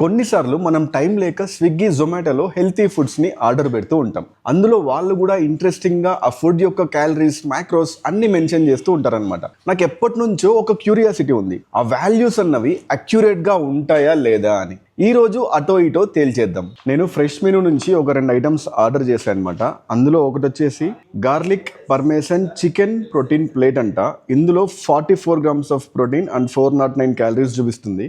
కొన్నిసార్లు మనం టైం లేక స్విగ్గీ జొమాటోలో హెల్తీ ఫుడ్స్ని ఆర్డర్ పెడుతూ ఉంటాం. అందులో వాళ్ళు కూడా ఇంట్రెస్టింగ్గా ఆ ఫుడ్ యొక్క క్యాలరీస్, మ్యాక్రోస్ అన్ని మెన్షన్ చేస్తూ ఉంటారనమాట. నాకు ఎప్పటి నుంచో ఒక క్యూరియాసిటీ ఉంది, ఆ వాల్యూస్ అన్నవి అక్యురేట్గా ఉంటాయా లేదా అని. ఈ రోజు అటో ఇటో తేల్చేద్దాం. నేను ఫ్రెష్ మెనూ నుంచి ఒక 2 ఐటమ్స్ ఆర్డర్ చేశాను అనమాట. అందులో ఒకటి వచ్చేసి garlic parmesan chicken protein plate అంట. ఇందులో 44 grams of protein and 409 calories చూపిస్తుంది.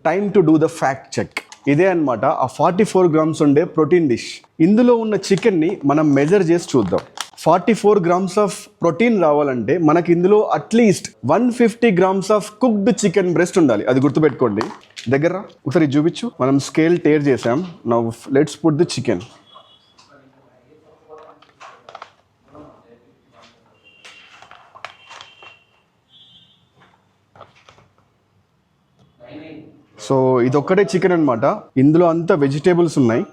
Time to do the fact check. ఇదే అనమాట ఆ 44 grams ఉండే ప్రోటీన్ డిష్. ఇందులో ఉన్న చికెన్ని మనం మెజర్ చేసి చూద్దాం. 44 grams ఆఫ్ ప్రోటీన్ రావాలంటే మనకి ఇందులో at least 150 grams of cooked chicken breast ఉండాలి. అది గుర్తుపెట్టుకోండి. దగ్గర ఒకసారి చూపించు. మనం స్కేల్ టేర్ చేసాం. Now let's put the chicken. So ఇదొక్కటే చికెన్ అనమాట. ఇందులో అంతా వెజిటేబుల్స్ ఉన్నాయి.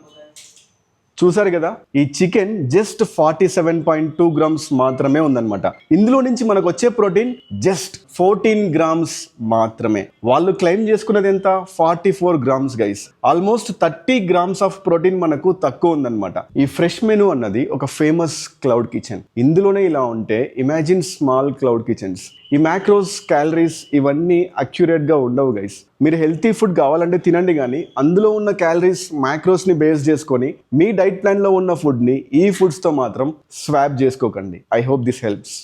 చూసారు కదా, ఈ చికెన్ జస్ట్ 47.2 grams మాత్రమే ఉందన్నమాట. ఇందులో నుంచి మనకు వచ్చే ప్రోటీన్ జస్ట్ 14 grams మాత్రమే. వాళ్ళు క్లెయిమ్ చేసుకున్నది ఎంత? 44 grams guys. Almost 30 grams of protein మనకు తక్కువ ఉందన్నమాట. ఈ ఫ్రెష్ మెనూ అన్నది ఒక ఫేమస్ క్లౌడ్ కిచెన్. ఇందులోనే ఇలా ఉంటే ఇమాజిన్ స్మాల్ క్లౌడ్ కిచెన్స్. ఈ మ్యాక్రోస్, క్యాలరీస్ ఇవన్నీ అక్యురేట్గా ఉండవు గైస్. మీరు హెల్తీ ఫుడ్ కావాలంటే తినండి, కానీ అందులో ఉన్న క్యాలరీస్, మ్యాక్రోస్ని బేస్ చేసుకొని మీ డైట్ ప్లాన్లో ఉన్న ఫుడ్ని ఈ ఫుడ్స్తో మాత్రం స్వాప్ చేసుకోకండి. I hope this helps.